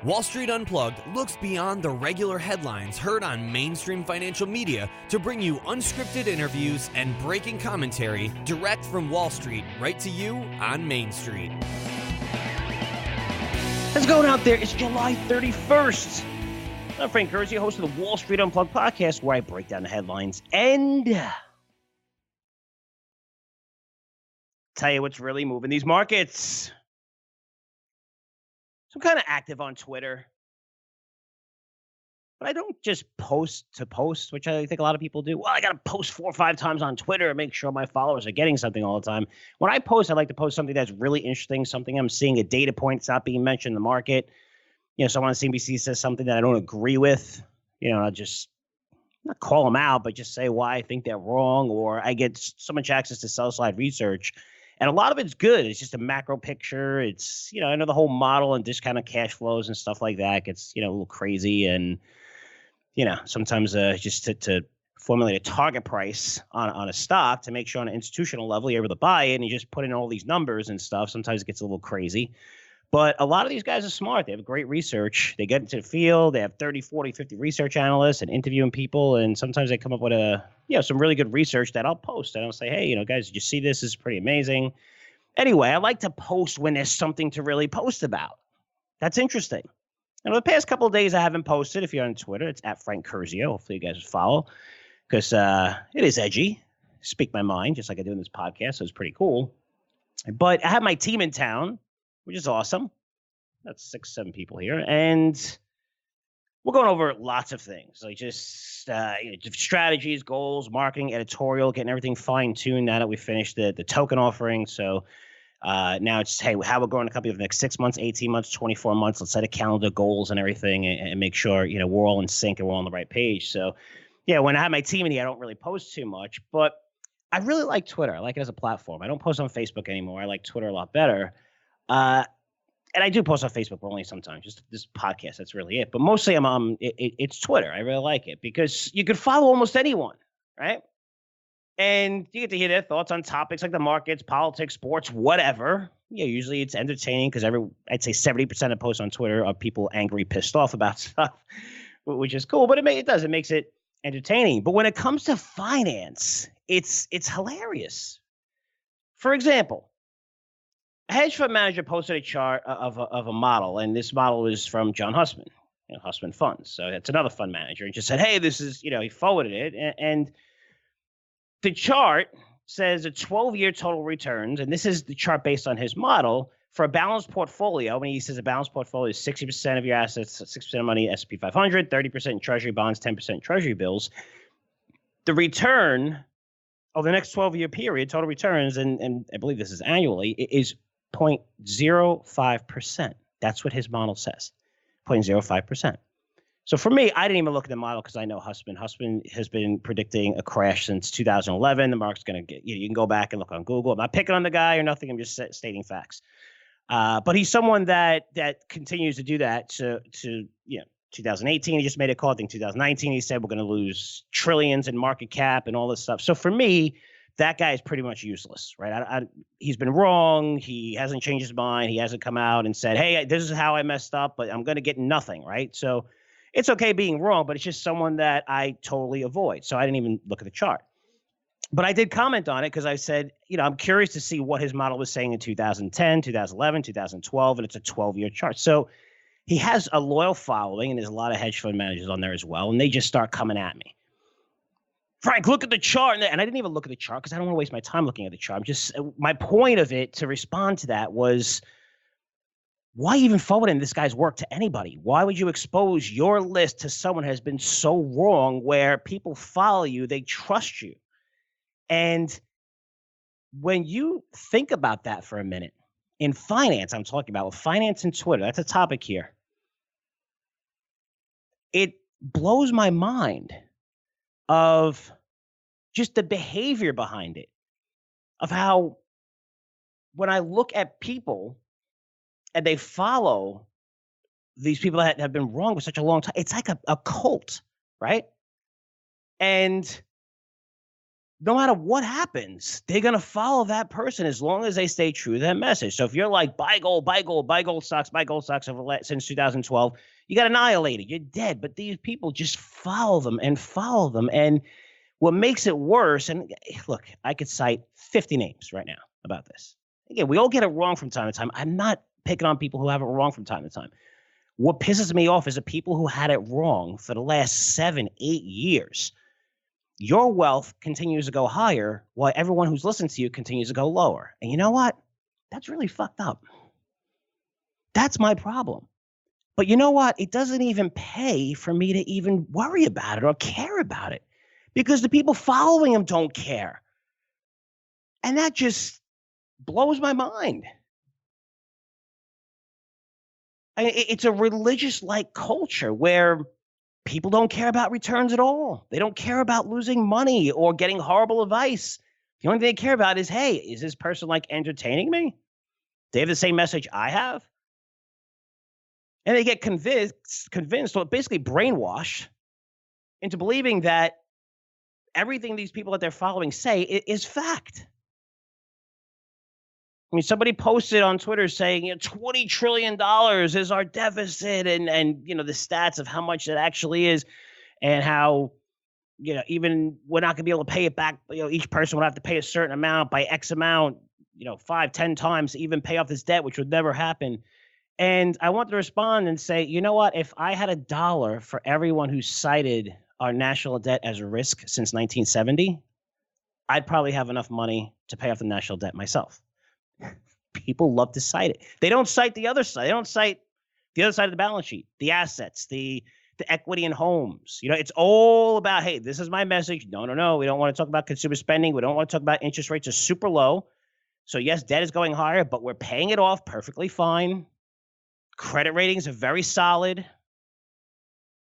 Wall Street Unplugged looks beyond the regular headlines heard on mainstream financial media to bring you unscripted interviews and breaking commentary direct from Wall Street right to you on Main Street. How's it going out there? It's July 31st. I'm Frank Curzio, host of the Wall Street Unplugged podcast, where I break down the headlines and tell you what's really moving these markets. So I'm kind of active on Twitter, but I don't just post to post, which I think a lot of people do. Well, I got to post 4 or 5 times on Twitter and make sure my followers are getting something all the time. When I post, I like to post something that's really interesting, something I'm seeing, a data point that's not being mentioned in the market. You know, someone on CNBC says something that I don't agree with. You know, I'll just not call them out, but just say why I think they're wrong, or I get so much access to sell-side research. And a lot of it's good. It's just a macro picture. It's, you know, I know the whole model and discounted cash flows and stuff like that gets, you know, a little crazy. And, you know, sometimes just to formulate a target price on a stock to make sure on an institutional level you're able to buy it, and you just put in all these numbers and stuff. Sometimes it gets a little crazy. But a lot of these guys are smart. They have great research. They get into the field. They have 30, 40, 50 research analysts and interviewing people. And sometimes they come up with some really good research that I'll post. And I'll say, hey, you know, guys, did you see this? This is pretty amazing. Anyway, I like to post when there's something to really post about. That's interesting. And over the past couple of days, I haven't posted. If you're on Twitter, it's at Frank Curzio. Hopefully you guys will follow, because it is edgy. Speak my mind, just like I do in this podcast. So it's pretty cool. But I have my team in town, which is awesome. That's 6, 7 people here. And we're going over lots of things, like just strategies, goals, marketing, editorial, getting everything fine-tuned now that we finished the token offering. So now it's, hey, how we're growing the company over the next 6 months, 18 months, 24 months. Let's set a calendar, goals, and everything, and make sure, you know, we're all in sync and we're on the right page. So, yeah, when I have my team in here, I don't really post too much. But I really like Twitter. I like it as a platform. I don't post on Facebook anymore. I like Twitter a lot better. And I do post on Facebook, but only sometimes. Just this podcast, that's really it. But mostly it's Twitter. I really like it because you could follow almost anyone, right? And you get to hear their thoughts on topics like the markets, politics, sports, whatever. Yeah, usually it's entertaining because I'd say 70% of posts on Twitter are people angry, pissed off about stuff, which is cool. But it makes it entertaining. But when it comes to finance, it's hilarious. For example, a hedge fund manager posted a chart of a model, and this model is from John Hussman, Hussman Funds. So it's another fund manager, and just said, hey, this is, he forwarded it. And the chart says a 12-year total returns, and this is the chart based on his model for a balanced portfolio. When he says a balanced portfolio is 60% of your assets, 6% of money, S&P 500, 30% in treasury bonds, 10% in treasury bills. The return over the next 12-year period, total returns, and I believe this is annually, is 0.05%. That's what his model says, 0.05%. So for me, I didn't even look at the model because I know Hussman. Hussman has been predicting a crash since 2011. The market's going to get, you can go back and look on Google. I'm not picking on the guy or nothing. I'm just stating facts. But he's someone that continues to do that to 2018, he just made a call. I think 2019, he said we're going to lose trillions in market cap and all this stuff. So for me, that guy is pretty much useless, right? He's been wrong. He hasn't changed his mind. He hasn't come out and said, hey, this is how I messed up, but I'm going to get nothing, right? So it's okay being wrong, but it's just someone that I totally avoid. So I didn't even look at the chart. But I did comment on it because I said, I'm curious to see what his model was saying in 2010, 2011, 2012, and it's a 12-year chart. So he has a loyal following, and there's a lot of hedge fund managers on there as well, and they just start coming at me. Frank, look at the chart. And I didn't even look at the chart because I don't want to waste my time looking at the chart. My point of it to respond to that was, why even forwarding this guy's work to anybody? Why would you expose your list to someone who has been so wrong, where people follow you, they trust you? And when you think about that for a minute, in finance, I'm talking about finance and Twitter, that's a topic here. It blows my mind of just the behavior behind it, of how when I look at people and they follow these people that have been wrong for such a long time, it's like a cult, right? And no matter what happens, they're going to follow that person as long as they stay true to that message. So if you're like, buy gold stocks since 2012, you got annihilated. You're dead. But these people just follow them. And what makes it worse, and look, I could cite 50 names right now about this. Again, we all get it wrong from time to time. I'm not picking on people who have it wrong from time to time. What pisses me off is the people who had it wrong for the last 7-8 years. Your wealth continues to go higher while everyone who's listening to you continues to go lower. And you know what? That's really fucked up. That's my problem. But you know what? It doesn't even pay for me to even worry about it or care about it because the people following him don't care. And that just blows my mind. I mean, it's a religious-like culture where people don't care about returns at all. They don't care about losing money or getting horrible advice. The only thing they care about is, hey, is this person like entertaining me? They have the same message I have. And they get convinced or basically brainwashed into believing that everything these people that they're following say is fact. I mean, somebody posted on Twitter saying, $20 trillion is our deficit and the stats of how much it actually is and how, even we're not going to be able to pay it back. Each person would have to pay a certain amount by X amount, 5-10 times to even pay off this debt, which would never happen. And I want to respond and say, you know what? If I had $1 for everyone who cited our national debt as a risk since 1970, I'd probably have enough money to pay off the national debt myself. People love to cite it. They don't cite the other side. They don't cite the other side of the balance sheet, the assets, the equity in homes. It's all about, hey, this is my message. No. We don't want to talk about consumer spending. We don't want to talk about interest rates are super low. So yes, debt is going higher, but we're paying it off perfectly fine. Credit ratings are very solid.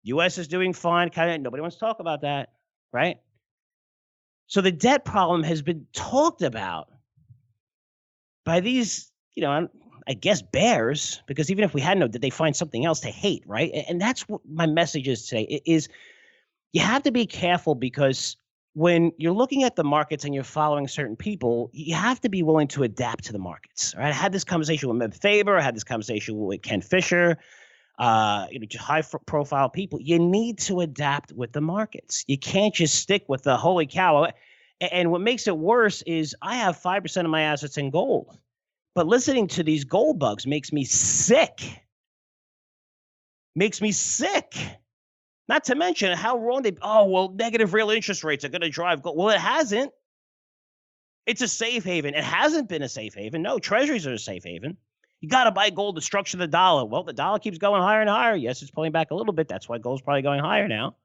U.S. is doing fine. Nobody wants to talk about that, right? So the debt problem has been talked about by these, I guess bears, because even if we had no debt, they find something else to hate, right? And that's what my message is today, is you have to be careful because when you're looking at the markets and you're following certain people, you have to be willing to adapt to the markets. Right? I had this conversation with Meb Faber. I had this conversation with Ken Fisher, just high-profile people. You need to adapt with the markets. You can't just stick with the holy cow. And what makes it worse is I have 5% of my assets in gold. But listening to these gold bugs makes me sick. Not to mention how wrong negative real interest rates are going to drive gold. Well, it hasn't. It's a safe haven. It hasn't been a safe haven. No, treasuries are a safe haven. You got to buy gold to structure the dollar. Well, the dollar keeps going higher and higher. Yes, it's pulling back a little bit. That's why gold's probably going higher now.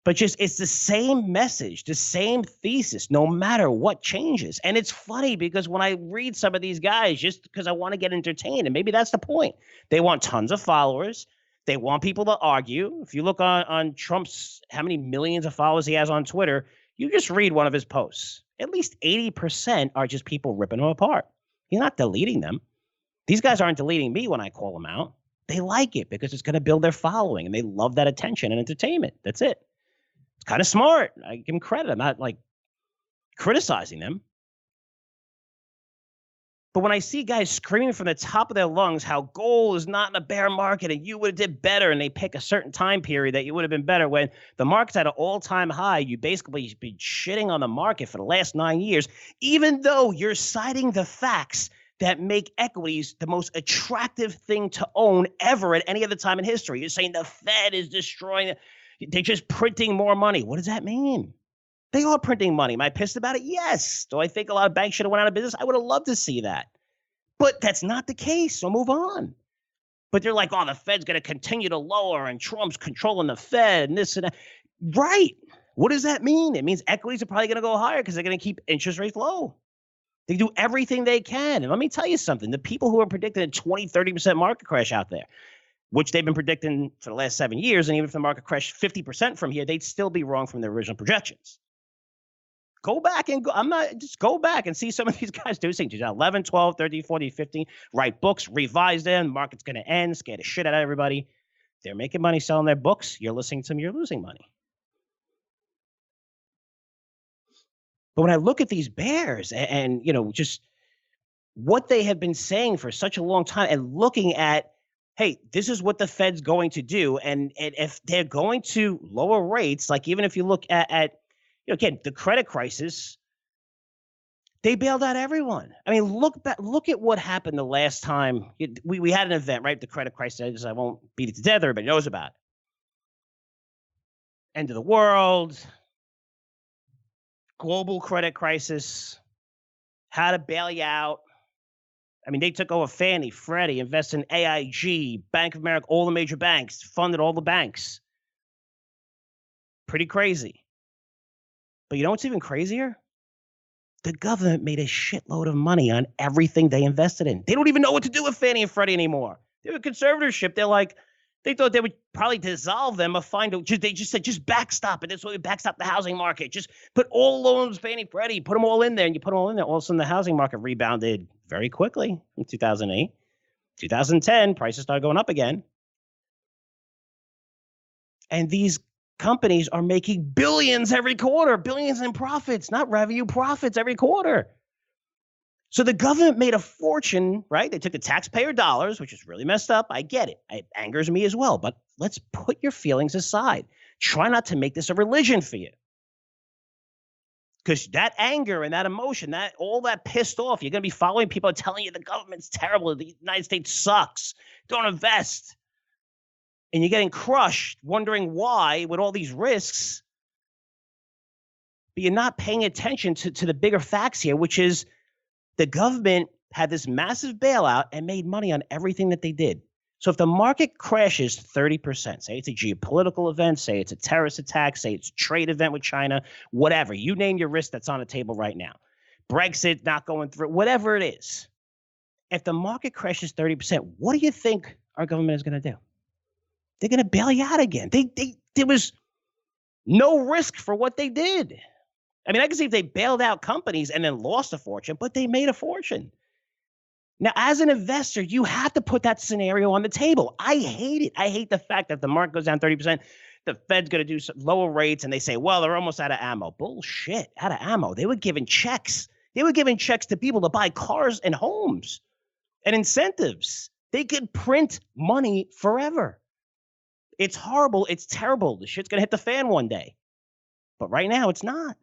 But it's the same message, the same thesis, no matter what changes. And it's funny because when I read some of these guys, just because I want to get entertained, and maybe that's the point. They want tons of followers. They want people to argue. If you look on Trump's, how many millions of followers he has on Twitter, you just read one of his posts. At least 80% are just people ripping him apart. He's not deleting them. These guys aren't deleting me when I call them out. They like it because it's going to build their following, and they love that attention and entertainment. That's it. It's kind of smart. I give them credit. I'm not criticizing them. But when I see guys screaming from the top of their lungs how gold is not in a bear market and you would have did better, and they pick a certain time period that you would have been better when the market's at an all-time high, you basically been shitting on the market for the last 9 years, even though you're citing the facts that make equities the most attractive thing to own ever at any other time in history. You're saying the Fed is destroying it. They're just printing more money. What does that mean? They are printing money. Am I pissed about it? Yes. Do I think a lot of banks should have went out of business? I would have loved to see that. But that's not the case, so move on. But they're like, oh, the Fed's going to continue to lower and Trump's controlling the Fed and this and that. Right. What does that mean? It means equities are probably going to go higher because they're going to keep interest rates low. They do everything they can. And let me tell you something. The people who are predicting a 20, 30% market crash out there, which they've been predicting for the last 7 years, and even if the market crashed 50% from here, they'd still be wrong from their original projections. Go back and go back and see some of these guys do things. 2011, 12, 13, 14, 15, write books, revise them. Market's going to end, scare the shit out of everybody. They're making money selling their books. You're listening to them, you're losing money. But when I look at these bears and just what they have been saying for such a long time and looking at, hey, this is what the Fed's going to do. And if they're going to lower rates, like even if you look at again, the credit crisis, they bailed out everyone. I mean, look at what happened the last time. We had an event, right? The credit crisis. I won't beat it to death. Everybody knows about it. End of the world, global credit crisis, how to bail you out. I mean, they took over Fannie, Freddie, invested in AIG, Bank of America, all the major banks, funded all the banks. Pretty crazy. But you know what's even crazier? The government made a shitload of money on everything they invested in. They don't even know what to do with Fannie and Freddie anymore. They have a conservatorship. They thought they would probably dissolve them or they just said, just backstop it. That's why we backstop the housing market. Just put all loans, Fannie, Freddie, put them all in there. And you put them all in there. All of a sudden, the housing market rebounded very quickly in 2008. 2010, prices started going up again. And these companies are making billions every quarter, billions in profits, not revenue, profits every quarter. So the government made a fortune, right? They took the taxpayer dollars, which is really messed up. I get it. It angers me as well. But let's put your feelings aside. Try not to make this a religion for you. Because that anger and that emotion, all that pissed off, you're going to be following people telling you the government's terrible. The United States sucks. Don't invest. And you're getting crushed, wondering why with all these risks. But you're not paying attention to the bigger facts here, which is the government had this massive bailout and made money on everything that they did. So if the market crashes 30%, say it's a geopolitical event, say it's a terrorist attack, say it's a trade event with China, whatever, you name your risk that's on the table right now. Brexit not going through, whatever it is. If the market crashes 30%, what do you think our government is going to do? They're going to bail you out again. There was no risk for what they did. I mean, I can see if they bailed out companies and then lost a fortune, but they made a fortune. Now, as an investor, you have to put that scenario on the table. I hate it. I hate the fact that the market goes down 30%, the Fed's going to do some lower rates, and they say, well, they're almost out of ammo. Bullshit, out of ammo. They were giving checks. They were giving checks to people to buy cars and homes and incentives. They could print money forever. It's horrible. It's terrible. The shit's going to hit the fan one day. But right now, it's not.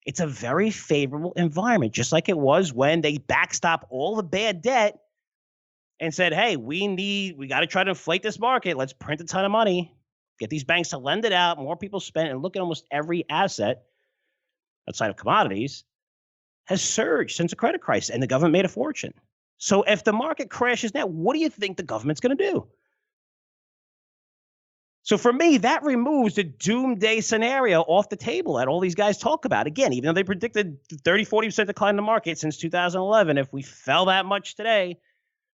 It's a very favorable environment, just like it was when they backstop all the bad debt and said, hey, we got to try to inflate this market. Let's print a ton of money, get these banks to lend it out, more people spend, and look at almost every asset outside of commodities has surged since the credit crisis, and the government made a fortune. So if the market crashes now, what do you think the government's going to do? So for me, that removes the doomsday scenario off the table that all these guys talk about. Again, even though they predicted 30, 40% decline in the market since 2011, if we fell that much today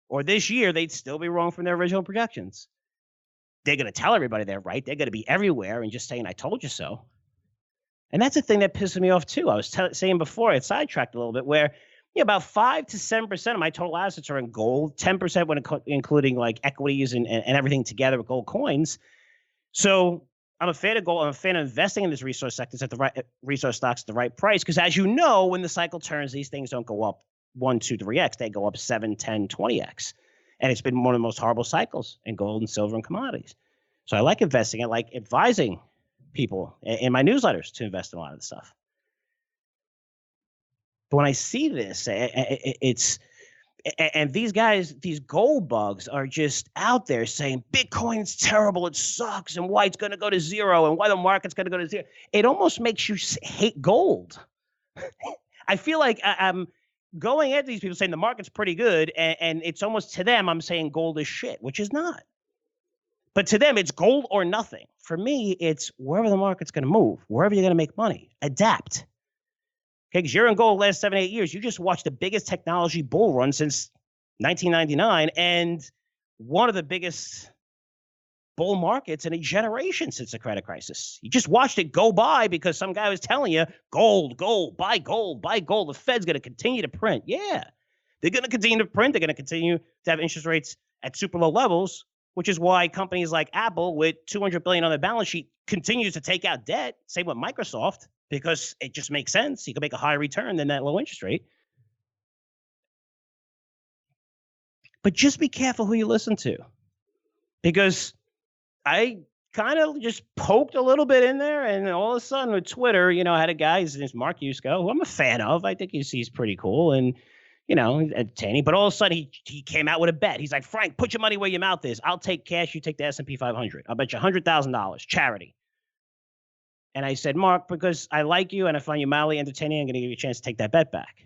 or this year, they'd still be wrong from their original projections. They're going to tell everybody they're right. They're going to be everywhere and just saying, I told you so. And that's the thing that pisses me off, too. I was saying before, it sidetracked a little bit, where about 5 to 7% of my total assets are in gold, 10% when including like equities and everything together with gold coins. So I'm a fan of gold. I'm a fan of investing in this resource sectors at the right resource stocks at the right price. Because as you know, when the cycle turns, these things don't go up 1, 2, 3x. They go up 7, 10, 20x. And it's been one of the most horrible cycles in gold and silver and commodities. So I like investing. I like advising people in my newsletters to invest in a lot of the stuff. But when I see this, and these guys, these gold bugs are just out there saying Bitcoin's terrible, it sucks, and why it's going to go to zero, and why the market's going to go to zero. It almost makes you hate gold. I feel like I'm going at these people saying the market's pretty good, and it's almost to them I'm saying gold is shit, which is not. But to them, it's gold or nothing. For me, it's wherever the market's going to move, wherever you're going to make money, adapt. Okay, because you're in gold the last 7, 8 years. You just watched the biggest technology bull run since 1999 and one of the biggest bull markets in a generation since the credit crisis. You just watched it go by because some guy was telling you, gold, buy gold, buy gold. The Fed's going to continue to print. Yeah, they're going to continue to print. They're going to continue to have interest rates at super low levels, which is why companies like Apple with $200 billion on their balance sheet continues to take out debt. Same with Microsoft. because it just makes sense. You can make a higher return than that low interest rate. But just be careful who you listen to, because I kind of just poked a little bit in there, and all of a sudden with Twitter, I had a guy, his name's Mark Yusko, who I'm a fan of. I think he's pretty cool and, entertaining. But all of a sudden he came out with a bet. He's like, Frank, put your money where your mouth is. I'll take cash. You take the S&P 500. I'll bet you $100,000 charity. And I said, Mark, because I like you and I find you mildly entertaining, I'm going to give you a chance to take that bet back.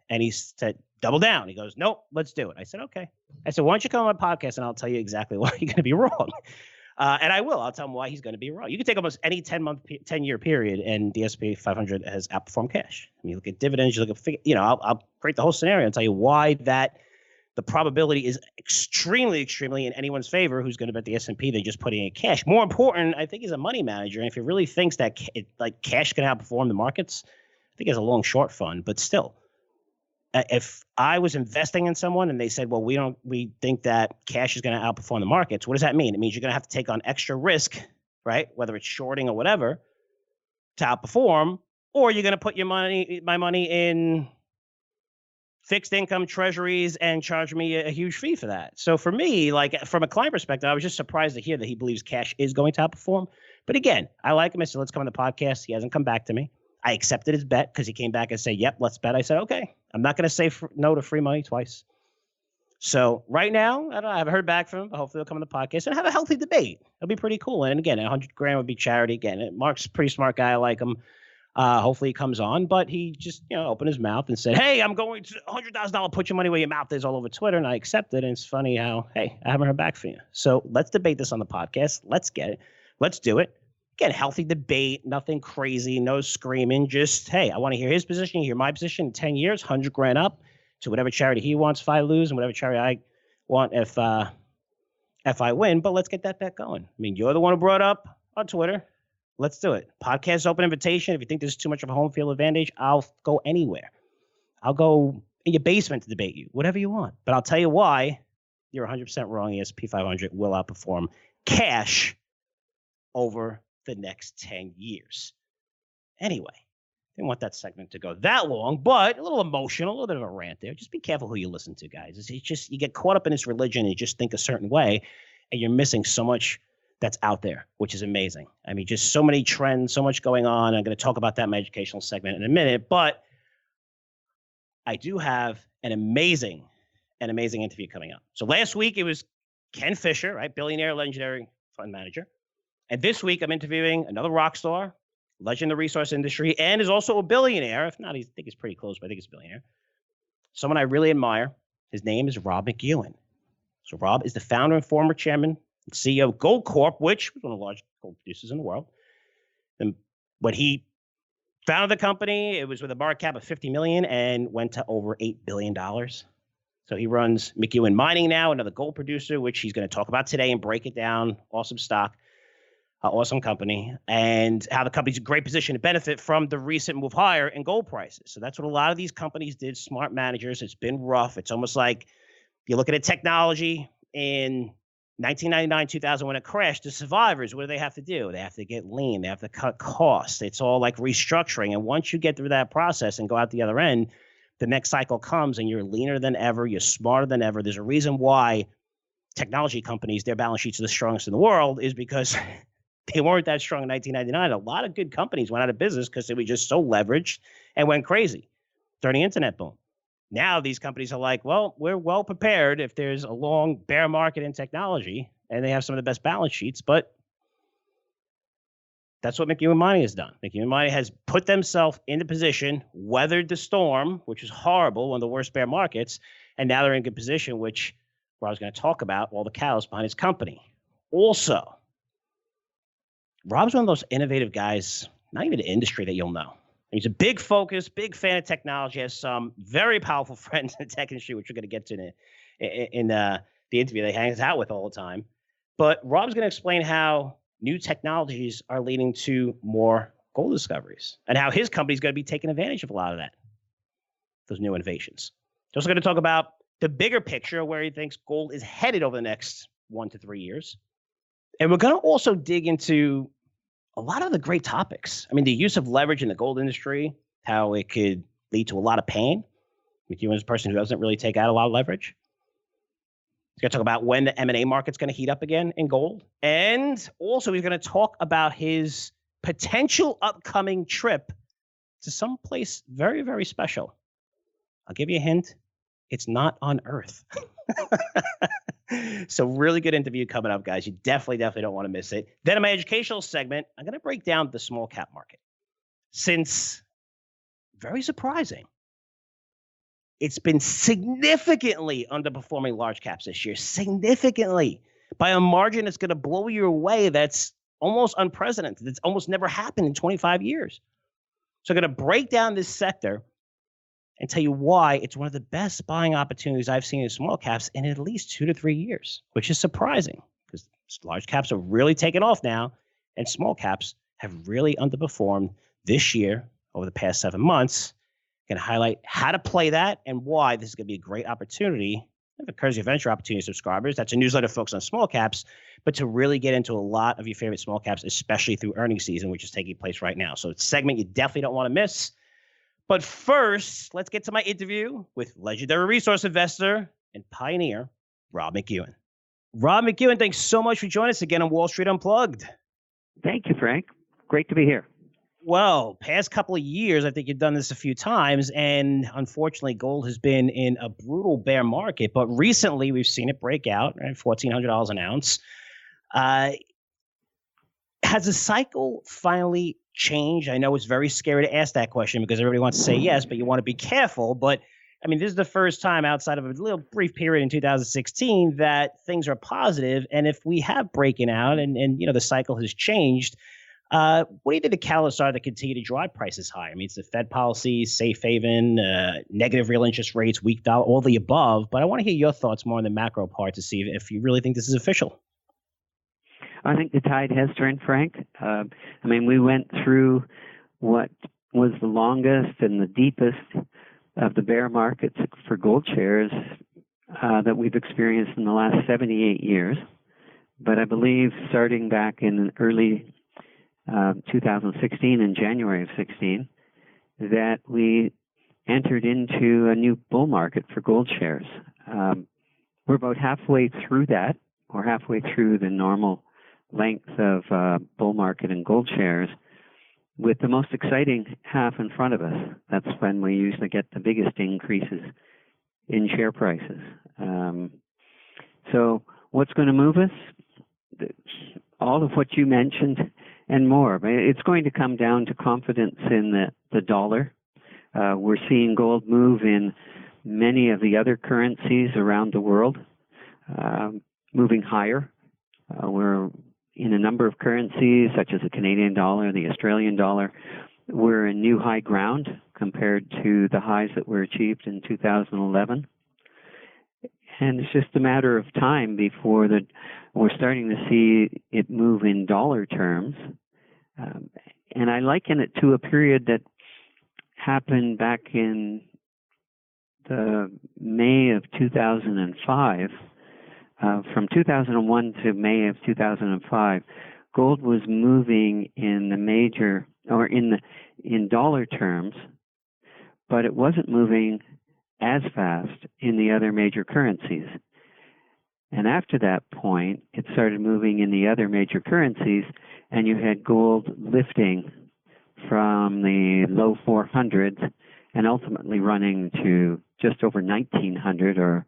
And he said, double down. He goes, nope, let's do it. I said, okay. I said, why don't you come on my podcast and I'll tell you exactly why you're going to be wrong. And I will. I'll tell him why he's going to be wrong. You can take almost any 10-year period, and the S&P 500 has outperformed cash. I mean, you look at dividends, you look at, I'll create the whole scenario and tell you why that the probability is extremely, extremely in anyone's favor who's going to bet the S&P than just putting in cash. More important, I think, he's a money manager. And if he really thinks that cash can outperform the markets, I think he has a long short fund. But still, if I was investing in someone and they said, well, we think that cash is going to outperform the markets, what does that mean? It means you're going to have to take on extra risk, right? Whether it's shorting or whatever, to outperform, or you're going to put my money in fixed income treasuries and charge me a huge fee for that. So for me, from a client perspective, I was just surprised to hear that he believes cash is going to outperform. But again, I like him. I said, let's come on the podcast. He hasn't come back to me. I accepted his bet because he came back and said, yep, let's bet. I said, okay, I'm not going to say no to free money twice. So right now, I don't know, I haven't heard back from him, but hopefully he'll come on the podcast and have a healthy debate. It'll be pretty cool. And again, $100,000 would be charity. Again, Mark's a pretty smart guy. I like him. Hopefully he comes on, but he just, opened his mouth and said, hey, I'm going to $100,000, put your money where your mouth is, all over Twitter. And I accepted. And it's funny how, hey, I haven't heard back from you. So let's debate this on the podcast. Let's get it. Let's do it. Again, healthy debate, nothing crazy, no screaming. Just, hey, I want to hear his position, you hear my position. In 10 years, $100,000 up to whatever charity he wants if I lose, and whatever charity I want if I win. But let's get that bet going. I mean, you're the one who brought up on Twitter. Let's do it. Podcast open invitation. If you think there's too much of a home field advantage, I'll go anywhere. I'll go in your basement to debate you, whatever you want. But I'll tell you why you're 100% wrong. The S&P 500 will outperform cash over the next 10 years. Anyway, didn't want that segment to go that long, but a little emotional, a little bit of a rant there. Just be careful who you listen to, guys. It's just, you get caught up in this religion and you just think a certain way, and you're missing so much that's out there, which is amazing. I mean, just so many trends, so much going on. I'm going to talk about that in my educational segment in a minute, but I do have an amazing interview coming up. So last week it was Ken Fisher, right? Billionaire, legendary fund manager. And this week, I'm interviewing another rock star, legend of the resource industry, and is also a billionaire. If not, I think he's pretty close, but I think he's a billionaire. Someone I really admire. His name is Rob McEwen. So Rob is the founder and former chairman and CEO of Gold Corp, which was one of the largest gold producers in the world. And when he founded the company, it was with a market cap of $50 million and went to over $8 billion. So he runs McEwen Mining now, another gold producer, which he's going to talk about today and break it down. Awesome stock. Awesome company, and how the company's in a great position to benefit from the recent move higher in gold prices. So that's what a lot of these companies did, smart managers. It's been rough. It's almost like you look at a technology in 1999, 2000, when it crashed, the survivors, what do they have to do? They have to get lean. They have to cut costs. It's all like restructuring. And once you get through that process and go out the other end, the next cycle comes and you're leaner than ever. You're smarter than ever. There's a reason why technology companies, their balance sheets are the strongest in the world, is because they weren't that strong in 1999. A lot of good companies went out of business because they were just so leveraged and went crazy during the internet boom. Now these companies are like, well, we're well prepared if there's a long bear market in technology, and they have some of the best balance sheets. But that's what McEwen Mining has done. McEwen Mining has put themselves in a position, weathered the storm, which is horrible, one of the worst bear markets, and now they're in a good position, which I was going to talk about, all the cows behind his company. Also, Rob's one of those innovative guys, not even an industry that you'll know. He's a big focus, big fan of technology, has some very powerful friends in the tech industry, which we're going to get to in the interview that he hangs out with all the time. But Rob's going to explain how new technologies are leading to more gold discoveries and how his company is going to be taking advantage of a lot of that, those new innovations. He's also going to talk about the bigger picture, where he thinks gold is headed over the next 1 to 3 years. And we're going to also dig into a lot of the great topics. I mean, the use of leverage in the gold industry, how it could lead to a lot of pain. McEwen's a person who doesn't really take out a lot of leverage. He's going to talk about when the M&A market's going to heat up again in gold. And also he's going to talk about his potential upcoming trip to some place very, very special. I'll give you a hint. It's not on Earth. So really good interview coming up, guys. You definitely don't want to miss it. Then in my educational segment, I'm going to break down the small cap market. Since, very surprising, it's been significantly underperforming large caps this year. Significantly. By a margin that's going to blow you away. That's almost unprecedented. It's almost never happened in 25 years. So I'm going to break down this sector and tell you why it's one of the best buying opportunities I've seen in small caps in at least 2 to 3 years, which is surprising because large caps are really taking off now and small caps have really underperformed this year over the past 7 months. Going to highlight how to play that and why this is going to be a great opportunity for Curzio Venture Opportunities subscribers. That's a newsletter focused on small caps, but to really get into a lot of your favorite small caps, especially through earnings season, which is taking place right now. So it's a segment you definitely don't want to miss. But first, let's get to my interview with legendary resource investor and pioneer, Rob McEwen. Rob McEwen, thanks so much for joining us again on Wall Street Unplugged. Thank you, Frank. Great to be here. Well, past couple of years, I think you've done this a few times, and unfortunately, gold has been in a brutal bear market. But recently, we've seen it break out, right? $1,400 an ounce. Has the cycle finally changed? I know it's very scary to ask that question because everybody wants to say yes, but you want to be careful. But I mean, this is the first time outside of a little brief period in 2016 that things are positive. And if we have breaking out and the cycle has changed, what do you think the catalysts are that continue to drive prices higher? I mean, it's the Fed policy, safe haven, negative real interest rates, weak dollar, all the above. But I want to hear your thoughts more on the macro part to see if you really think this is official. I think the tide has turned, Frank. We went through what was the longest and the deepest of the bear markets for gold shares that we've experienced in the last 78 years. But I believe starting back in early 2016, in January of 16, that we entered into a new bull market for gold shares. We're about halfway through that, or halfway through the normal length of bull market in gold shares, with the most exciting half in front of us. That's when we usually get the biggest increases in share prices. So what's going to move us? All of what you mentioned and more. It's going to come down to confidence in the dollar. We're seeing gold move in many of the other currencies around the world, moving higher. We're in a number of currencies, such as the Canadian dollar, the Australian dollar. We're in new high ground compared to the highs that were achieved in 2011. And it's just a matter of time before we're starting to see it move in dollar terms. And I liken it to a period that happened back in the May of 2005. From 2001 to May of 2005, gold was moving in the major, or in dollar terms, but it wasn't moving as fast in the other major currencies. And after that point, it started moving in the other major currencies, and you had gold lifting from the low 400s and ultimately running to just over 1900, or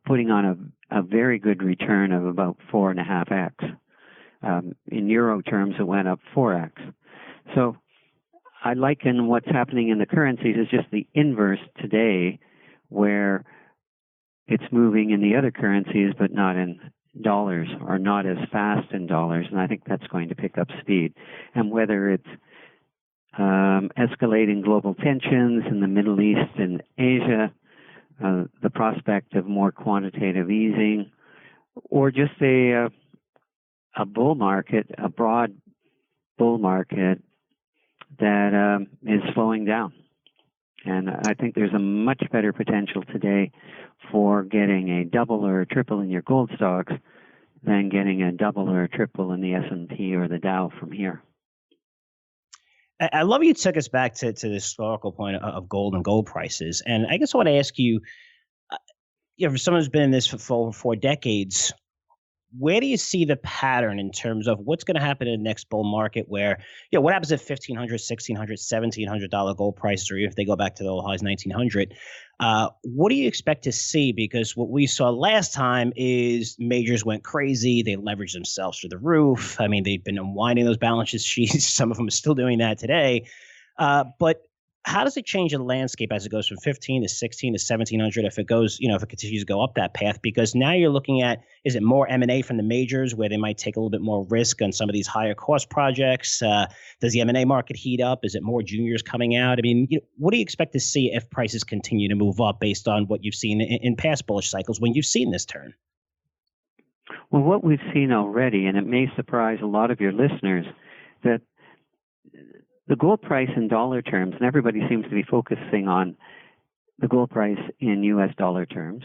putting on a very good return of about 4.5x. In euro terms, it went up 4x. So I liken what's happening in the currencies as just the inverse today, where it's moving in the other currencies, but not in dollars, or not as fast in dollars. And I think that's going to pick up speed. And whether it's escalating global tensions in the Middle East and Asia, the prospect of more quantitative easing, or just a bull market, a broad bull market that is slowing down. And I think there's a much better potential today for getting a double or a triple in your gold stocks than getting a double or a triple in the S&P or the Dow from here. I love you took us back to the historical point of gold and gold prices. And I guess I want to ask you, for someone who's been in this for decades, where do you see the pattern in terms of what's going to happen in the next bull market where, what happens if $1,500, $1,600, $1,700 gold prices, or even if they go back to the old highs, 1900? What do you expect to see? Because what we saw last time is majors went crazy. They leveraged themselves through the roof. I mean, they've been unwinding those balance sheets. Some of them are still doing that today. But how does it change the landscape as it goes from 15 to 16 to 1700 if it goes, if it continues to go up that path? Because now you're looking at, is it more M&A from the majors where they might take a little bit more risk on some of these higher cost projects? Does the M&A market heat up? Is it more juniors coming out? I mean, what do you expect to see if prices continue to move up based on what you've seen in past bullish cycles when you've seen this turn? Well, what we've seen already, and it may surprise a lot of your listeners, that the gold price in dollar terms, and everybody seems to be focusing on the gold price in U.S. dollar terms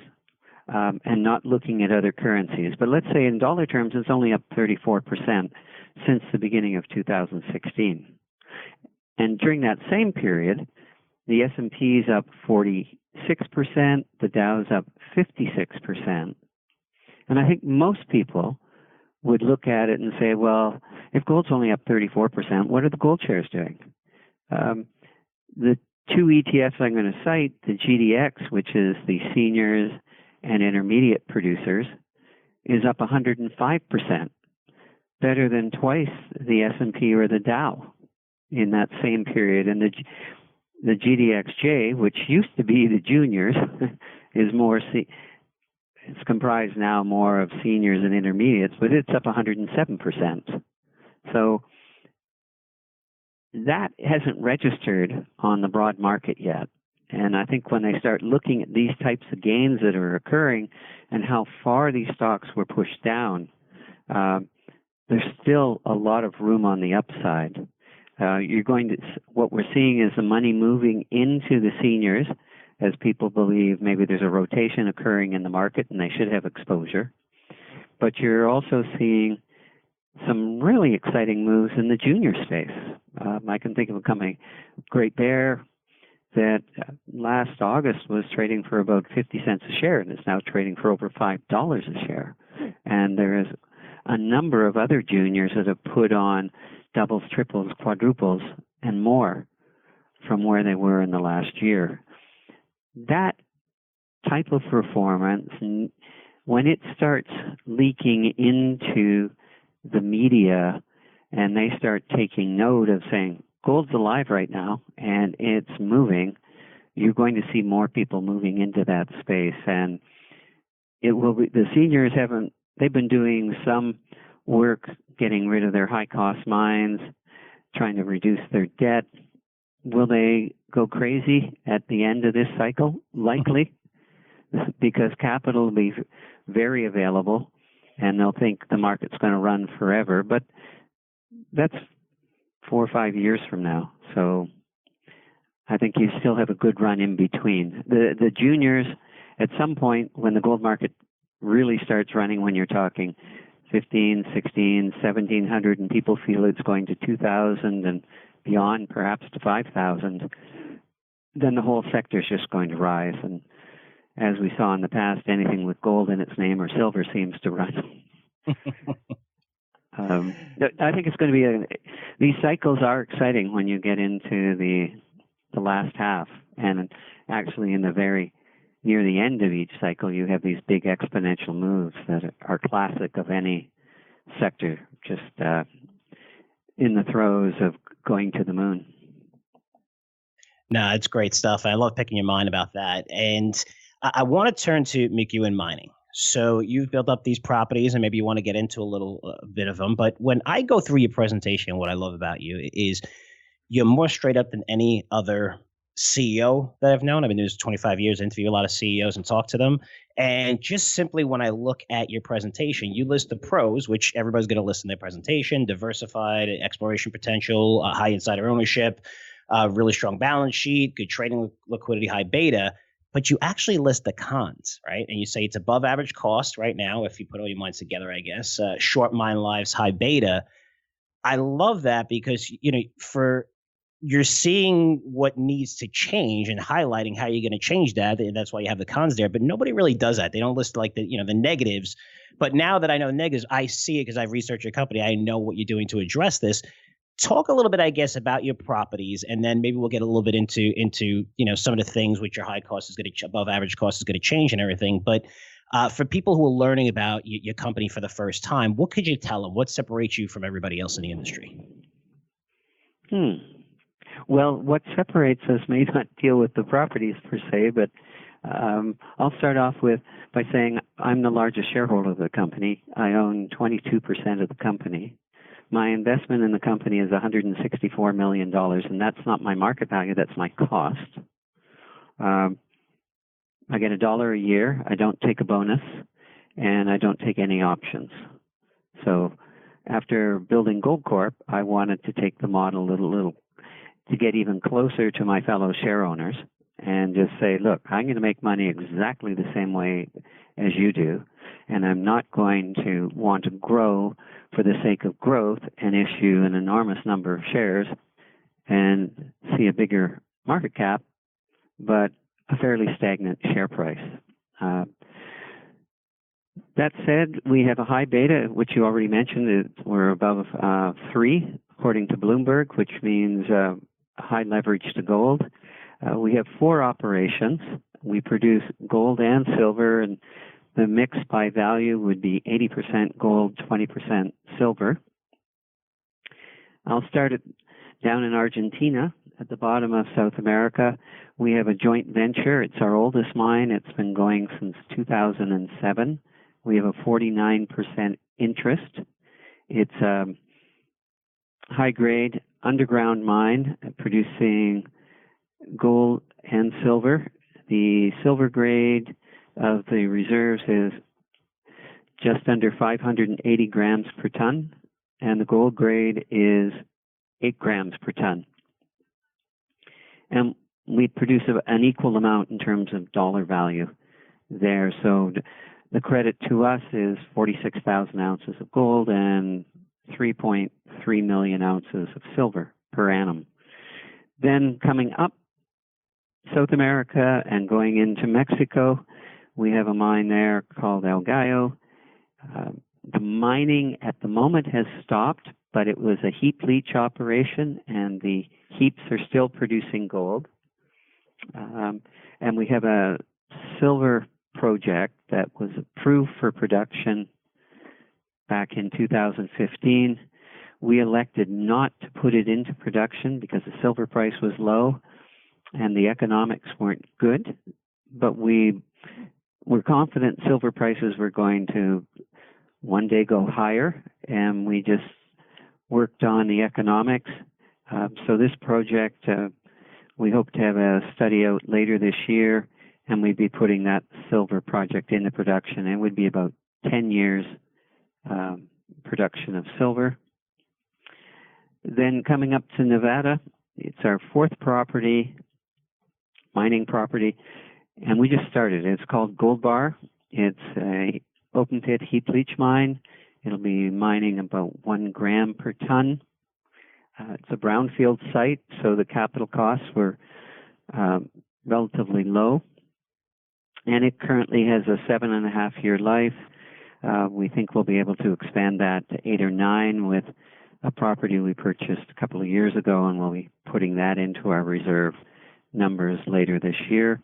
and not looking at other currencies. But let's say in dollar terms, it's only up 34% since the beginning of 2016. And during that same period, the S&P is up 46%, the Dow's up 56%. And I think most people would look at it and say, well, if gold's only up 34%, what are the gold shares doing? The two ETFs I'm going to cite, the GDX, which is the seniors and intermediate producers, is up 105%, better than twice the S&P or the Dow in that same period. And the GDXJ, which used to be the juniors, is more... It's comprised now more of seniors and intermediates, but it's up 107%. So that hasn't registered on the broad market yet. And I think when they start looking at these types of gains that are occurring and how far these stocks were pushed down, there's still a lot of room on the upside. What we're seeing is the money moving into the seniors, as people believe maybe there's a rotation occurring in the market and they should have exposure. But you're also seeing some really exciting moves in the junior space. I can think of a company, Great Bear, that last August was trading for about 50 cents a share, and it's now trading for over $5 a share. And there is a number of other juniors that have put on doubles, triples, quadruples, and more from where they were in the last year. That type of performance, when it starts leaking into the media and they start taking note of saying, gold's alive right now and it's moving, you're going to see more people moving into that space. And it will be, the seniors they've been doing some work getting rid of their high cost mines, trying to reduce their debt. Will they go crazy at the end of this cycle? Likely, because capital will be very available and they'll think the market's going to run forever. But that's 4 or 5 years from now. So I think you still have a good run in between. The juniors, at some point when the gold market really starts running, when you're talking 15, 16, 1700, and people feel it's going to 2000 and beyond, perhaps to 5,000, then the whole sector is just going to rise. And as we saw in the past, anything with gold in its name or silver seems to run. I think it's going to be these cycles are exciting when you get into the last half, and actually in the very near the end of each cycle, you have these big exponential moves that are classic of any sector, just in the throes of going to the moon. No, it's great stuff. I love picking your mind about that. And I want to turn to McEwen Mining. So you've built up these properties, and maybe you want to get into a little bit of them. But when I go through your presentation, what I love about you is you're more straight up than any other CEO that I've known. I've been doing this 25 years, interview a lot of CEOs and talk to them. And just simply when I look at your presentation, you list the pros, which everybody's going to list in their presentation: diversified, exploration potential, high insider ownership, really strong balance sheet, good trading liquidity, high beta. but you actually list the cons, right? And you say it's above average cost right now, if you put all your mines together, I guess, short mine lives, high beta. I love that because, you're seeing what needs to change and highlighting how you're going to change that. And that's why you have the cons there, but nobody really does that. They don't list like the negatives, but now that I know the negatives, I see it because I've researched your company. I know what you're doing to address this. Talk a little bit, I guess, about your properties, and then maybe we'll get a little bit into some of the things which your high cost is going to above average cost is going to change and everything. But for people who are learning about your company for the first time, what could you tell them? What separates you from everybody else in the industry? Well, what separates us may not deal with the properties per se, but I'll start off by saying I'm the largest shareholder of the company. I own 22% of the company. My investment in the company is $164 million, and that's not my market value, that's my cost. I get $1 a year. I don't take a bonus, and I don't take any options. So after building Gold Corp, I wanted to take the model a little to get even closer to my fellow share owners and just say, look, I'm going to make money exactly the same way as you do, and I'm not going to want to grow for the sake of growth and issue an enormous number of shares and see a bigger market cap, but a fairly stagnant share price. That said, we have a high beta, which you already mentioned. We're above 3, according to Bloomberg, which means high leverage to gold. We have 4 operations. We produce gold and silver, and the mix by value would be 80% gold, 20% silver. I'll start it down in Argentina, at the bottom of South America. We have a joint venture. It's our oldest mine. It's been going since 2007. We have a 49% interest. It's a high-grade underground mine producing gold and silver. The silver grade of the reserves is just under 580 grams per ton, and the gold grade is 8 grams per ton. And we produce an equal amount in terms of dollar value there. So the credit to us is 46,000 ounces of gold and 3.3 million ounces of silver per annum. Then coming up South America and going into Mexico, we have a mine there called El Gallo. The mining at the moment has stopped, but it was a heap leach operation, and the heaps are still producing gold. And we have a silver project that was approved for production back in 2015. We elected not to put it into production because the silver price was low and the economics weren't good, but we were confident silver prices were going to one day go higher, and we just worked on the economics. So this project, we hope to have a study out later this year, and we'd be putting that silver project into production. It would be about 10 years production of silver. Then coming up to Nevada, it's our 4th property, mining property, and we just started. It's called Gold Bar. It's a open pit heap leach mine. It'll be mining about 1 gram per ton. It's a brownfield site, so the capital costs were relatively low. And it currently has a 7.5-year life. We think we'll be able to expand that to 8 or 9 with a property we purchased a couple of years ago, and we'll be putting that into our reserve numbers later this year.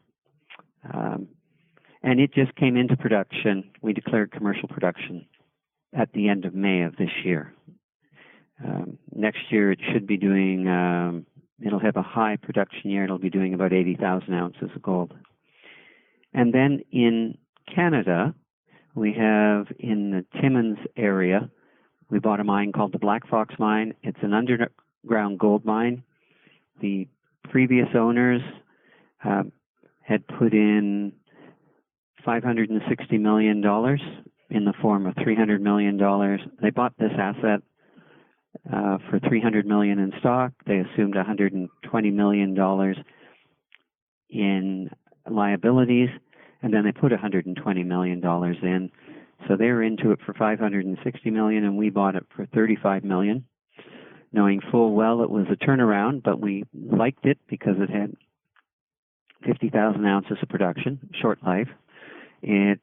And it just came into production. We declared commercial production at the end of May of this year. Next year it should be doing, it'll have a high production year. It'll be doing about 80,000 ounces of gold. And then in Canada, we have in the Timmins area, we bought a mine called the Black Fox Mine. It's an underground gold mine. The previous owners had put in $560 million in the form of $300 million. They bought this asset for $300 million in stock. They assumed $120 million in liabilities, and then they put $120 million in. So they were into it for $560 million, and we bought it for $35 million, knowing full well it was a turnaround, but we liked it because it had 50,000 ounces of production, short life. It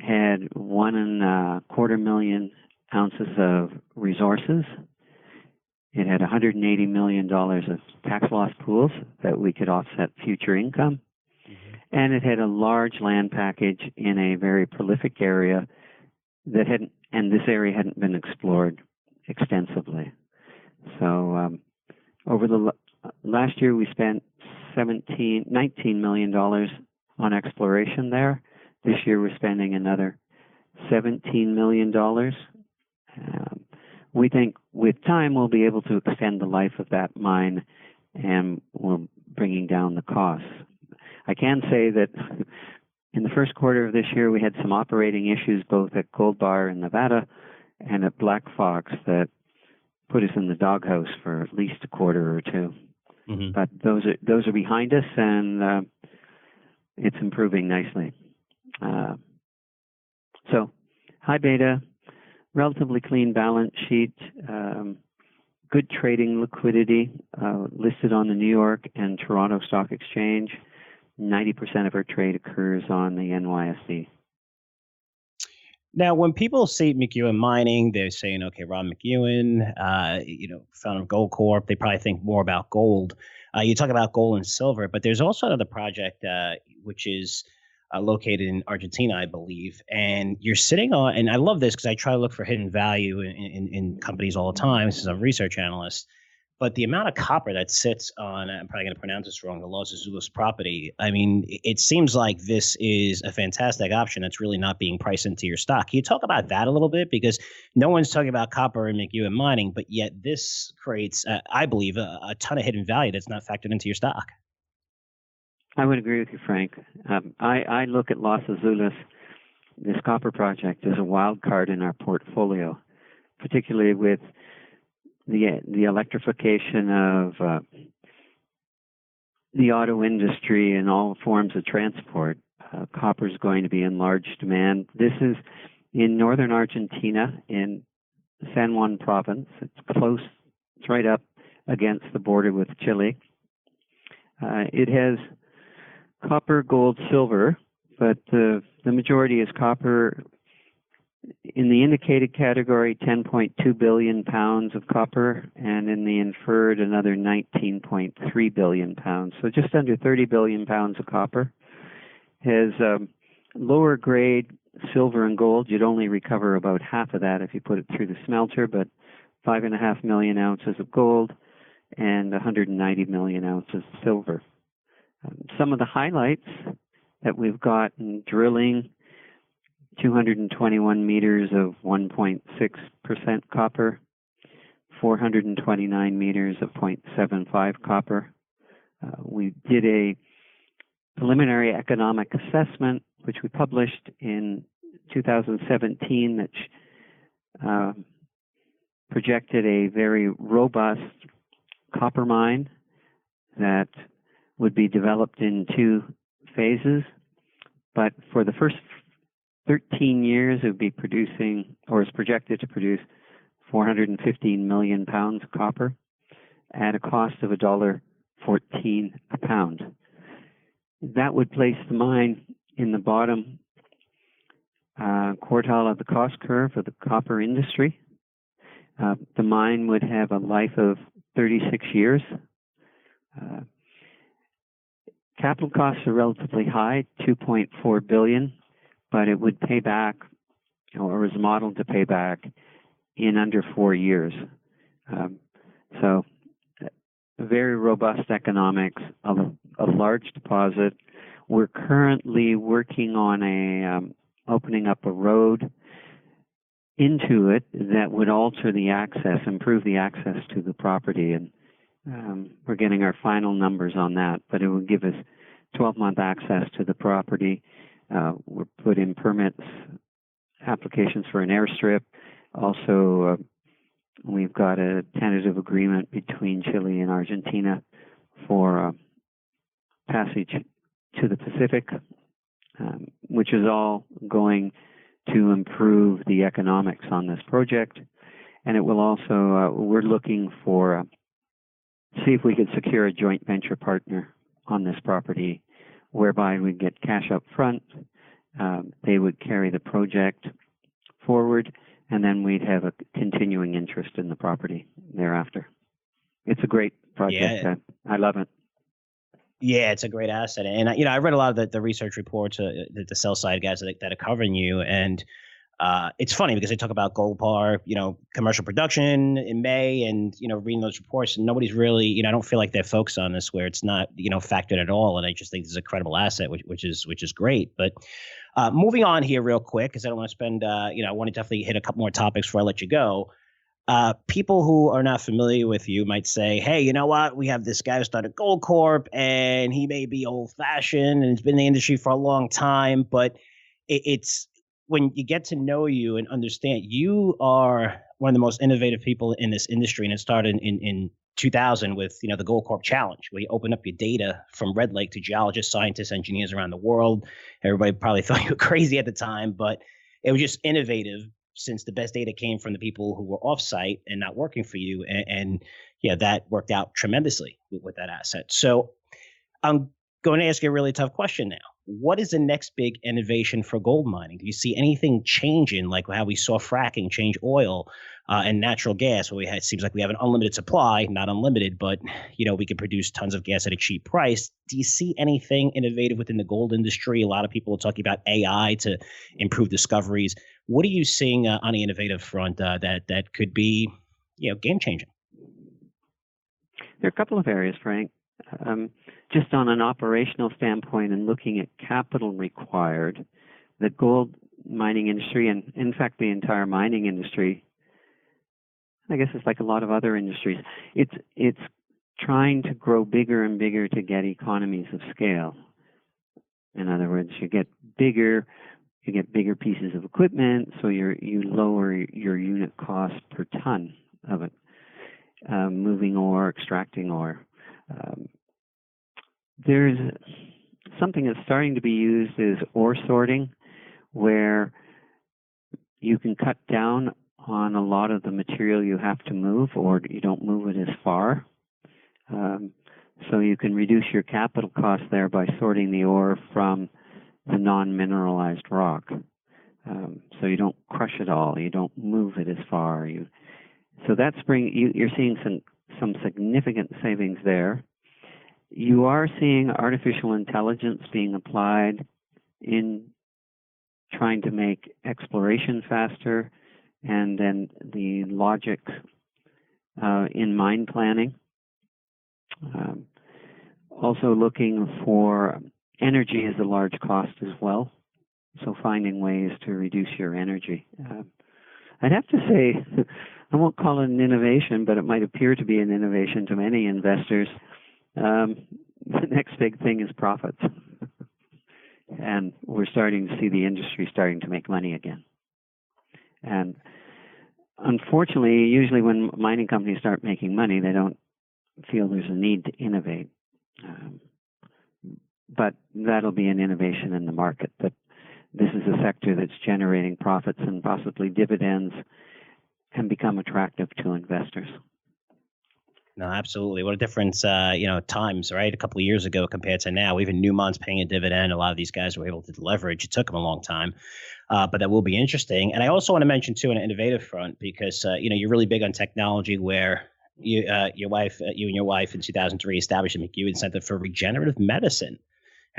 had 1.25 million ounces of resources. It had $180 million of tax loss pools that we could offset future income. And it had a large land package in a very prolific area that this area hadn't been explored extensively. So over the last year, we spent $19 million on exploration there. This year, we're spending another $17 million. We think with time, we'll be able to extend the life of that mine, and we're bringing down the costs. I can say that in the first quarter of this year, we had some operating issues both at Gold Bar in Nevada and at Black Fox that put us in the doghouse for at least a quarter or two. Mm-hmm. But those are behind us, and it's improving nicely. So high beta, relatively clean balance sheet, good trading liquidity, listed on the New York and Toronto Stock Exchange. 90% of our trade occurs on the NYSE. Now, when people see McEwen Mining, they're saying, okay, Rob McEwen, founder of Gold Corp, they probably think more about gold. You talk about gold and silver, but there's also another project which is located in Argentina, I believe. And you're sitting on, and I love this because I try to look for hidden value in companies all the time. This is a research analyst. But the amount of copper that sits on, I'm probably going to pronounce this wrong, the Los Azules property, I mean, it seems like this is a fantastic option that's really not being priced into your stock. Can you talk about that a little bit? Because no one's talking about copper and McEwen Mining, but yet this creates, I believe, a ton of hidden value that's not factored into your stock. I would agree with you, Frank. I look at Los Azules, this copper project, as a wild card in our portfolio, particularly with the electrification of the auto industry and all forms of transport. Copper is going to be in large demand. This is in northern Argentina, in San Juan province. It's close. It's right up against the border with Chile. It has copper, gold, silver, but the majority is copper. In the indicated category, 10.2 billion pounds of copper, and in the inferred, another 19.3 billion pounds. So just under 30 billion pounds of copper. Has lower grade silver and gold. You'd only recover about half of that if you put it through the smelter, but 5.5 million ounces of gold and 190 million ounces of silver. Some of the highlights that we've got in drilling: 221 meters of 1.6% copper, 429 meters of 0.75 copper. We did a preliminary economic assessment, which we published in 2017, that projected a very robust copper mine that would be developed in 2 phases. But for the first 13 years, it would be producing, or is projected to produce, 415 million pounds of copper at a cost of $1.14 a pound. That would place the mine in the bottom quartile of the cost curve of the copper industry. The mine would have a life of 36 years. Capital costs are relatively high, $2.4 billion, but it would pay back, or is modeled to pay back, in under 4 years. So very robust economics, a large deposit. We're currently working on opening up a road into it that would alter the access, improve the access to the property, and we're getting our final numbers on that, but it would give us 12-month access to the property. We're putting permits, applications for an airstrip. Also, we've got a tentative agreement between Chile and Argentina for passage to the Pacific, which is all going to improve the economics on this project. And it will also, we're looking for, see if we could secure a joint venture partner on this property, whereby we'd get cash up front, they would carry the project forward, and then we'd have a continuing interest in the property thereafter. It's a great project. Yeah. I love it. Yeah, it's a great asset. And, I read a lot of the research reports that the sell side guys that are covering you. And it's funny because they talk about gold bar, commercial production in May and, reading those reports. And nobody's really, I don't feel like they're focused on this where it's not, factored at all. And I just think this is a credible asset, which is great. But moving on here real quick, because I don't want to spend, I want to definitely hit a couple more topics before I let you go. People who are not familiar with you might say, hey, you know what? We have this guy who started Gold Corp and he may be old fashioned and has been in the industry for a long time. But it's when you get to know you and understand you are one of the most innovative people in this industry. And it started in 2000 with, the Gold Corp Challenge, where you open up your data from Red Lake to geologists, scientists, engineers around the world. Everybody probably thought you were crazy at the time, but it was just innovative, since the best data came from the people who were off-site and not working for you. And that worked out tremendously with that asset. So I'm going to ask you a really tough question now. What is the next big innovation for gold mining? Do you see anything changing, like how we saw fracking change oil and natural gas, where it seems like we have an unlimited supply, not unlimited, but we can produce tons of gas at a cheap price. Do you see anything innovative within the gold industry? A lot of people are talking about AI to improve discoveries. What are you seeing on the innovative front that could be game changing? There are a couple of areas, Frank. Just on an operational standpoint and looking at capital required, the gold mining industry, and in fact the entire mining industry, I guess it's like a lot of other industries, it's trying to grow bigger and bigger to get economies of scale. In other words, you get bigger pieces of equipment, so you lower your unit cost per ton of it, moving ore, extracting ore. There's something that's starting to be used is ore sorting, where you can cut down on a lot of the material you have to move, or you don't move it as far. So you can reduce your capital cost there by sorting the ore from the non-mineralized rock. So you don't crush it all, you don't move it as far. So that's you're seeing some significant savings there. You are seeing artificial intelligence being applied in trying to make exploration faster, and then the logic in mine planning. Also looking for energy is a large cost as well, so finding ways to reduce your energy. I'd have to say, I won't call it an innovation, but it might appear to be an innovation to many investors. The next big thing is profits. And we're starting to see the industry starting to make money again. And unfortunately, usually when mining companies start making money, they don't feel there's a need to innovate. But that'll be an innovation in the market, that this is a sector that's generating profits and possibly dividends and become attractive to investors. No, absolutely. What a difference, times, right? A couple of years ago compared to now. Even Newmont's paying a dividend. A lot of these guys were able to leverage. It took them a long time, but that will be interesting. And I also want to mention, too, an innovative front, because, you're really big on technology, where you and your wife in 2003 established the McEwen Center for Regenerative Medicine,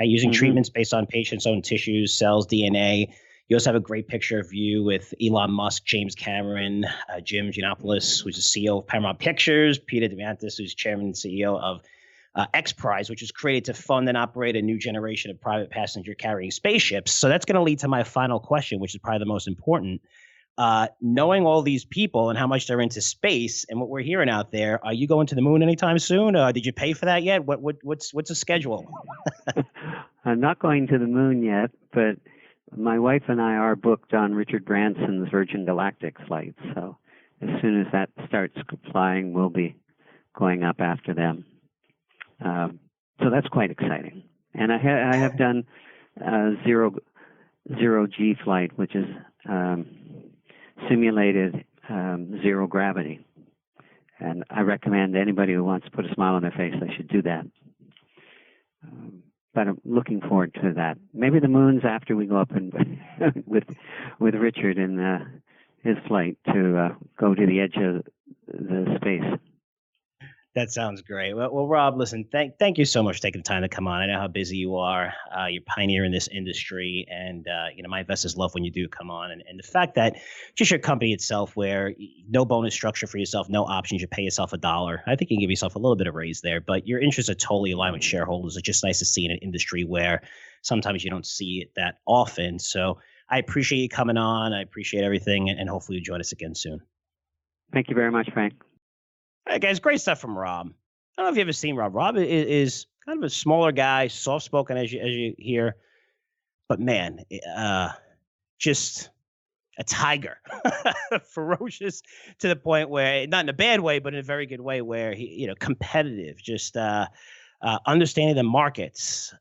using treatments based on patients' own tissues, cells, DNA. You also have a great picture of you with Elon Musk, James Cameron, Jim Giannopoulos, who's the CEO of Paramount Pictures, Peter Diamandis, who's chairman and CEO of X Prize, which was created to fund and operate a new generation of private passenger carrying spaceships. So that's going to lead to my final question, which is probably the most important. Knowing all these people and how much they're into space and what we're hearing out there, are you going to the moon anytime soon? Did you pay for that yet? What's the schedule? I'm not going to the moon yet, but my wife and I are booked on Richard Branson's Virgin Galactic flight. So as soon as that starts flying, we'll be going up after them. So that's quite exciting. And I have done zero G flight, which is simulated zero gravity. And I recommend anybody who wants to put a smile on their face, they should do that. But I'm looking forward to that. Maybe the moon's after we go up and with Richard in his flight to go to the edge of the space. That sounds great. Well, Rob, listen, thank you so much for taking the time to come on. I know how busy you are. You're a pioneer in this industry, and my investors love when you do come on. And the fact that just your company itself, where no bonus structure for yourself, no options, you pay yourself $1. I think you can give yourself a little bit of raise there, but your interests are totally aligned with shareholders. It's just nice to see in an industry where sometimes you don't see it that often. So I appreciate you coming on. I appreciate everything, and hopefully you join us again soon. Thank you very much, Frank. All right, guys, great stuff from Rob. I don't know if you've ever seen Rob. Rob is kind of a smaller guy, soft-spoken as you hear, but man, just a tiger, ferocious to the point where, not in a bad way, but in a very good way, where he, competitive, just understanding the markets,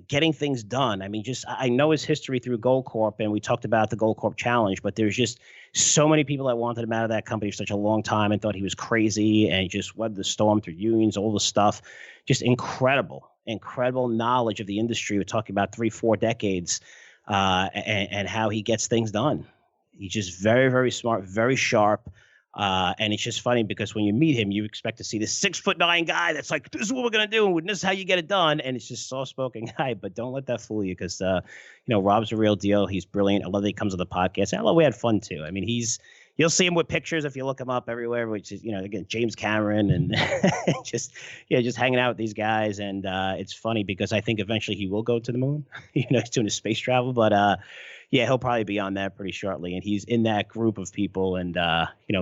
getting things done. I mean, I know his history through Goldcorp, and we talked about the Goldcorp Challenge, but there's just so many people that wanted him out of that company for such a long time and thought he was crazy, and he just weathered the storm through unions, all the stuff. Just incredible knowledge of the industry. We're talking about 3-4 decades, and how he gets things done. He's just very, very smart, very sharp. And it's just funny because when you meet him, you expect to see this 6'9" guy that's like, this is what we're going to do, and this is how you get it done. And it's just soft-spoken guy, but don't let that fool you, because, Rob's a real deal. He's brilliant. I love that he comes on the podcast. And I love we had fun too. I mean, you'll see him with pictures if you look him up everywhere, which is, again, James Cameron and just hanging out with these guys. And it's funny because I think eventually he will go to the moon. He's doing his space travel, but yeah, he'll probably be on that pretty shortly. And he's in that group of people and,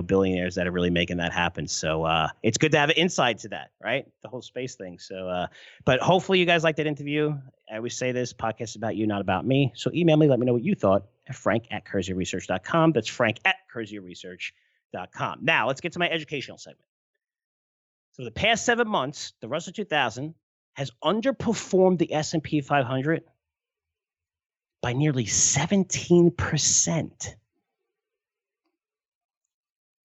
billionaires that are really making that happen. So it's good to have an insight to that, right? The whole space thing. So, but hopefully you guys like that interview. I always say this podcast is about you, not about me. So email me, let me know what you thought at frank@curzioresearch.com. That's frank@curzioresearch.com. Now let's get to my educational segment. So the past 7 months, the Russell 2000 has underperformed the S&P 500 by nearly 17%.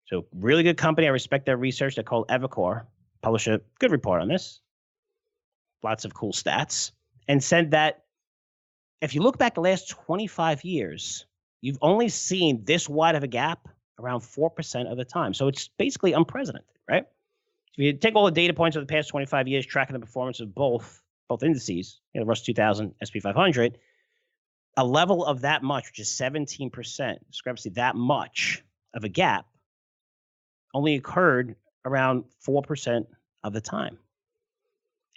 So really good company. I respect their research. They're called Evercore. Published a good report on this. Lots of cool stats. And said that if you look back the last 25 years, you've only seen this wide of a gap around 4% of the time. So it's basically unprecedented, right? If you take all the data points of the past 25 years, tracking the performance of both indices, the Russell 2000, S&P 500, a level of that much, which is 17% discrepancy, that much of a gap only occurred around 4% of the time.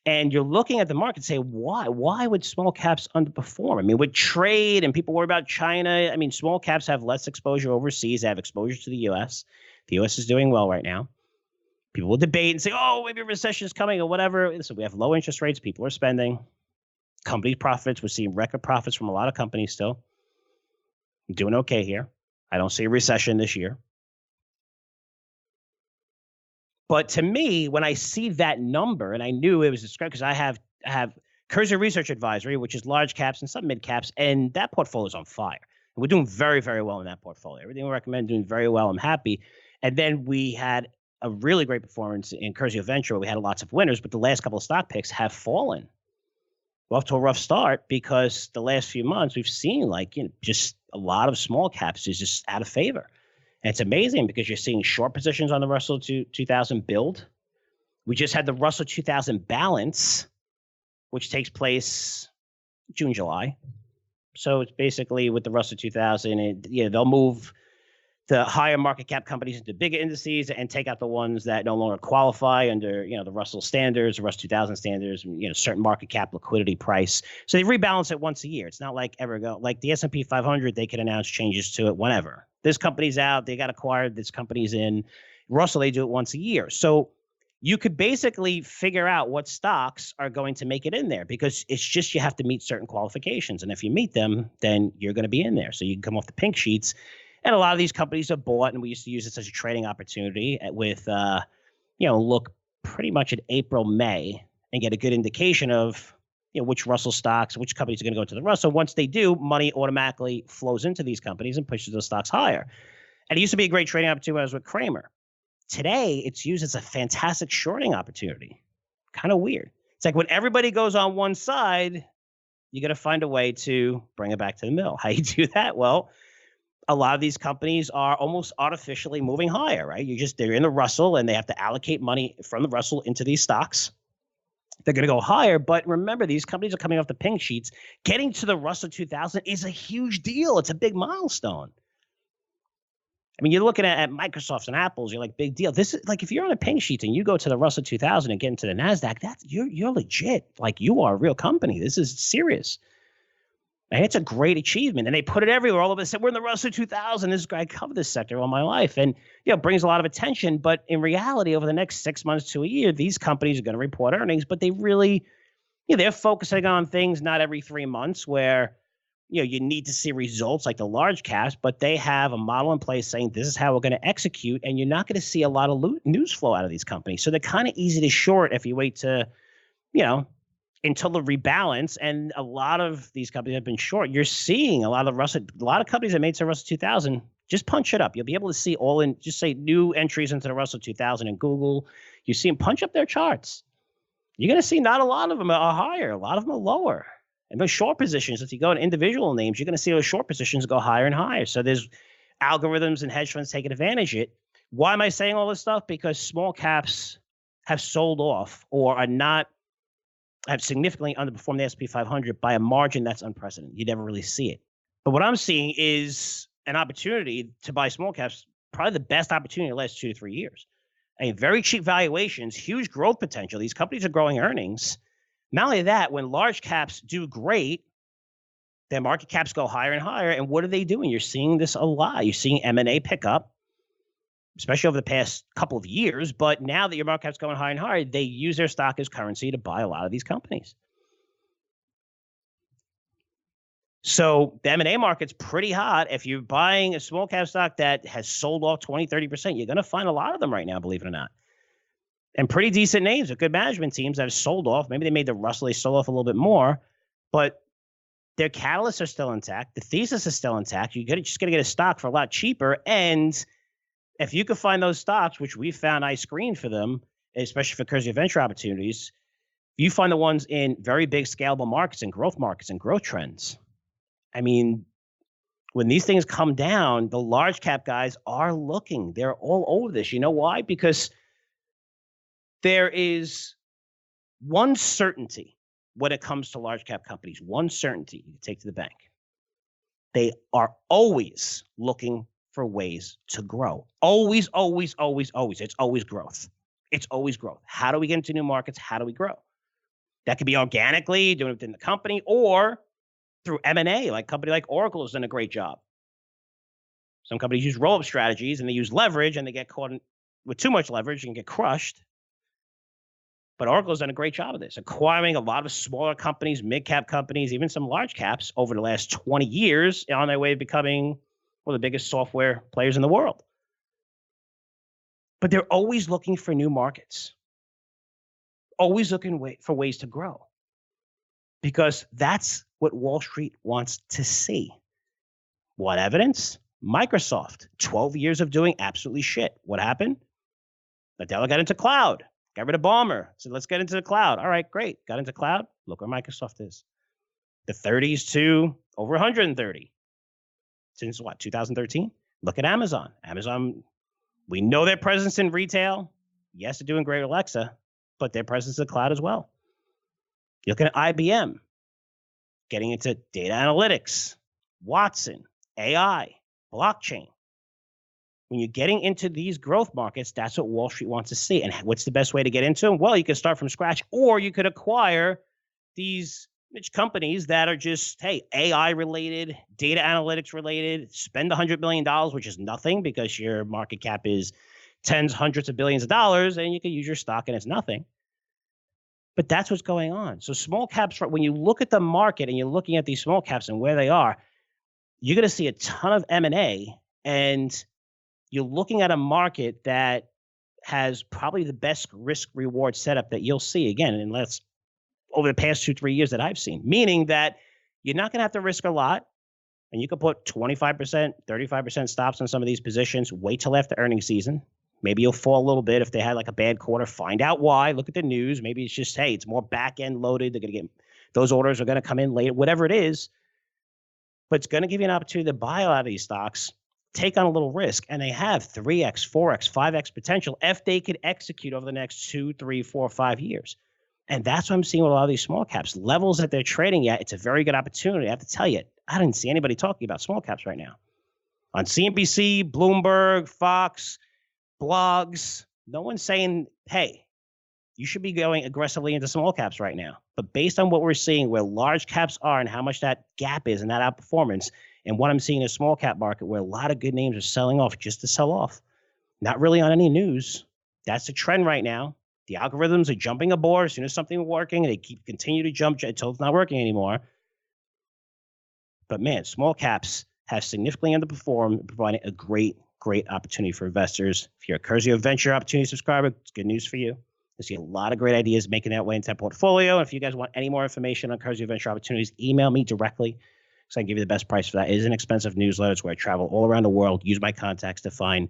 And you're looking at the market and say, why? Why would small caps underperform? I mean, with trade and people worry about China, I mean, small caps have less exposure overseas. They have exposure to the U.S. The U.S. is doing well right now. People will debate and say, oh, maybe a recession is coming or whatever. Listen, we have low interest rates. People are spending. Company profits, we're seeing record profits from a lot of companies still. I'm doing okay here. I don't see a recession this year. But to me, when I see that number, and I knew it was described because I have Curzio Research Advisory, which is large caps and some mid caps, and that portfolio is on fire. And we're doing very, very well in that portfolio. Everything we recommend, doing very well. I'm happy. And then we had a really great performance in Curzio Venture, where we had lots of winners, but the last couple of stock picks have fallen. We're off to a rough start because the last few months we've seen just a lot of small caps is just out of favor. And it's amazing because you're seeing short positions on the Russell 2000 build. We just had the Russell 2000 balance, which takes place June, July. So it's basically with the Russell 2000, they'll move the higher market cap companies into bigger indices and take out the ones that no longer qualify under, the Russell standards, the Russell 2000 standards, certain market cap liquidity price. So they rebalance it once a year. It's not like like the S&P 500, they can announce changes to it whenever. This company's out, they got acquired, this company's in. Russell, they do it once a year. So you could basically figure out what stocks are going to make it in there because it's just you have to meet certain qualifications. And if you meet them, then you're going to be in there. So you can come off the pink sheets. And a lot of these companies are bought, and we used to use it as a trading opportunity with, look pretty much at April, May, and get a good indication of, which Russell stocks, which companies are going to go to the Russell. Once they do, money automatically flows into these companies and pushes those stocks higher. And it used to be a great trading opportunity when I was with Kramer. Today, it's used as a fantastic shorting opportunity. Kind of weird. It's like when everybody goes on one side, you got to find a way to bring it back to the middle. How you do that? Well, a lot of these companies are almost artificially moving higher, right? They're in the Russell and they have to allocate money from the Russell into these stocks. They're going to go higher. But remember, these companies are coming off the pink sheets. Getting to the Russell 2000 is a huge deal. It's a big milestone. I mean, you're looking at Microsoft and Apple's, you're like, big deal. This is like, if you're on a pink sheet and you go to the Russell 2000 and get into the NASDAQ, you're legit. Like, you are a real company. This is serious. And it's a great achievement. And they put it everywhere. All of us said, we're in the Russell 2000. I covered this sector all my life. And, it brings a lot of attention. But in reality, over the next 6 months to a year, these companies are going to report earnings. But they really, they're focusing on things not every 3 months where, you need to see results like the large caps. But they have a model in place saying this is how we're going to execute. And you're not going to see a lot of news flow out of these companies. So they're kind of easy to short if you wait to, until the rebalance. And a lot of these companies have been short. You're seeing a lot of companies that made to Russell 2000, just punch it up. You'll be able to see just say new entries into the Russell 2000 in Google. You see them punch up their charts. You're going to see not a lot of them are higher. A lot of them are lower. And those short positions, if you go to individual names, you're going to see those short positions go higher and higher. So there's algorithms and hedge funds taking advantage of it. Why am I saying all this stuff? Because small caps have sold off or have significantly underperformed the S&P 500 by a margin that's unprecedented. You never really see it. But what I'm seeing is an opportunity to buy small caps, probably the best opportunity in the last 2 to 3 years. I mean, very cheap valuations, huge growth potential. These companies are growing earnings. Not only that, when large caps do great, their market caps go higher and higher. And what are they doing? You're seeing this a lot. You're seeing M&A pick up, especially over the past couple of years. But now that your market cap's going higher and higher, they use their stock as currency to buy a lot of these companies. So the M&A market's pretty hot. If you're buying a small cap stock that has sold off 20, 30%, you're going to find a lot of them right now, believe it or not. And pretty decent names with good management teams that have sold off. Maybe they made the Russell, they sold off a little bit more, but their catalysts are still intact. The thesis is still intact. You're just going to get a stock for a lot cheaper. And if you could find those stocks, which we found, I screened for them, especially for Curzio Venture Opportunities, you find the ones in very big scalable markets and growth trends. I mean, when these things come down, the large cap guys are looking. They're all over this. You know why? Because there is one certainty when it comes to large cap companies, one certainty you can take to the bank. They are always looking for ways to grow. Always, always, always, always. It's always growth. It's always growth. How do we get into new markets? How do we grow? That could be organically, doing it within the company, or through M&A, like a company like Oracle has done a great job. Some companies use roll-up strategies and they use leverage and they get caught with too much leverage and get crushed. But Oracle has done a great job of this, acquiring a lot of smaller companies, mid-cap companies, even some large caps over the last 20 years on their way to becoming one of the biggest software players in the world. But they're always looking for new markets, always looking for ways to grow, because that's what Wall Street wants to see. What evidence? Microsoft, 12 years of doing absolutely shit. What happened? Nadella got into cloud. Got rid of Ballmer. Said, let's get into the cloud. All right, great. Got into cloud. Look where Microsoft is. The 30s to over 130. Since what, 2013? Look at Amazon. Amazon, we know their presence in retail. Yes, they're doing great with Alexa, but their presence in the cloud as well. You look at IBM, getting into data analytics, Watson, AI, blockchain. When you're getting into these growth markets, that's what Wall Street wants to see. And what's the best way to get into them? Well, you could start from scratch, or you could acquire these niche companies that are just, hey, AI related, data analytics related, spend $100 million, which is nothing because your market cap is tens, hundreds of billions of dollars, and you can use your stock and it's nothing. But that's what's going on. So small caps, when you look at the market and you're looking at these small caps and where they are, you're going to see a ton of M&A, and you're looking at a market that has probably the best risk reward setup that you'll see again in the last over the past 2-3 years that I've seen, meaning that you're not going to have to risk a lot. And you could put 25%, 35% stops on some of these positions. Wait till after earnings season. Maybe you'll fall a little bit if they had like a bad quarter. Find out why. Look at the news. Maybe it's just, hey, it's more back end loaded. They're going to get those orders are going to come in later, whatever it is. But it's going to give you an opportunity to buy a lot of these stocks, take on a little risk, and they have 3x, 4x, 5x potential if they could execute over the next 2, 3, 4, 5 years. And that's what I'm seeing with a lot of these small caps. Levels that they're trading at, it's a very good opportunity. I have to tell you, I didn't see anybody talking about small caps right now. On CNBC, Bloomberg, Fox, blogs, no one's saying, hey, you should be going aggressively into small caps right now. But based on what we're seeing, where large caps are and how much that gap is and that outperformance, and what I'm seeing in a small cap market where a lot of good names are selling off just to sell off, not really on any news. That's the trend right now. The algorithms are jumping aboard as soon as something is working, and they continue to jump until it's not working anymore. But man, small caps have significantly underperformed, providing a great opportunity for investors. If you're a Curzio Venture Opportunity subscriber, it's good news for you. I see a lot of great ideas making that way into that portfolio. And if you guys want any more information on Curzio Venture Opportunities, email me directly, because I can give you the best price for that. It is an expensive newsletter. It's where I travel all around the world, use my contacts to find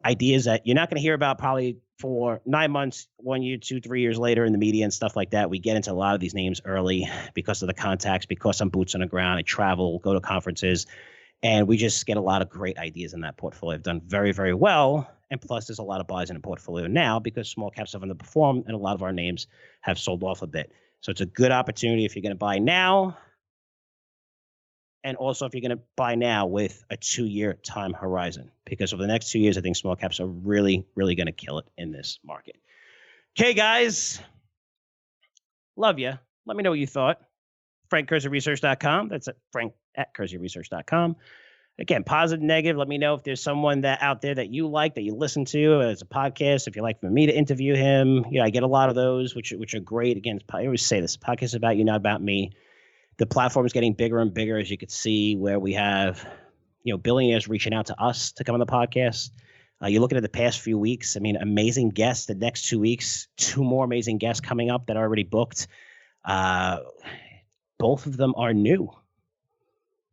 ideas that you're not going to hear about probably for 9 months, 1 year, 2, 3 years later in the media and stuff like that. We get into a lot of these names early because of the contacts, because I'm boots on the ground. I travel, go to conferences, and we just get a lot of great ideas in that portfolio. I've done very, very well. And plus, there's a lot of buys in the portfolio now because small caps have underperformed and a lot of our names have sold off a bit. So it's a good opportunity if you're going to buy now. And also if you're going to buy now with a 2-year time horizon, because over the next 2 years, I think small caps are really, really going to kill it in this market. Okay, guys. Love you. Let me know what you thought. FrankCurzioResearch.com. That's Frank at CurzioResearch.com. Again, positive, negative. Let me know if there's someone that out there that you like, that you listen to as a podcast. If you'd like for me to interview him, I get a lot of those, which are great. Again, I always say this: podcast is about you, not about me. The platform is getting bigger and bigger, as you can see, where we have, billionaires reaching out to us to come on the podcast. You're looking at the past few weeks. I mean, amazing guests. The next 2 weeks, 2 more amazing guests coming up that are already booked. Both of them are new.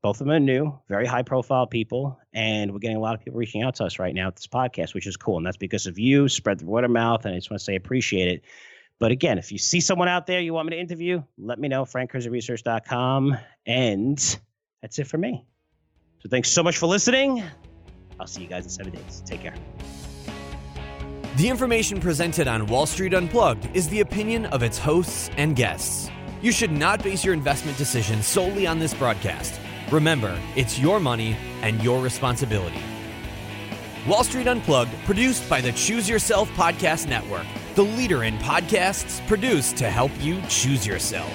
Both of them are new, very high-profile people, and we're getting a lot of people reaching out to us right now at this podcast, which is cool. And that's because of you. Spread the word of mouth, and I just want to say appreciate it. But again, if you see someone out there you want me to interview, let me know, FrankCurzioResearch.com. And that's it for me. So thanks so much for listening. I'll see you guys in 7 days. Take care. The information presented on Wall Street Unplugged is the opinion of its hosts and guests. You should not base your investment decisions solely on this broadcast. Remember, it's your money and your responsibility. Wall Street Unplugged, produced by the Choose Yourself Podcast Network, the leader in podcasts produced to help you choose yourself.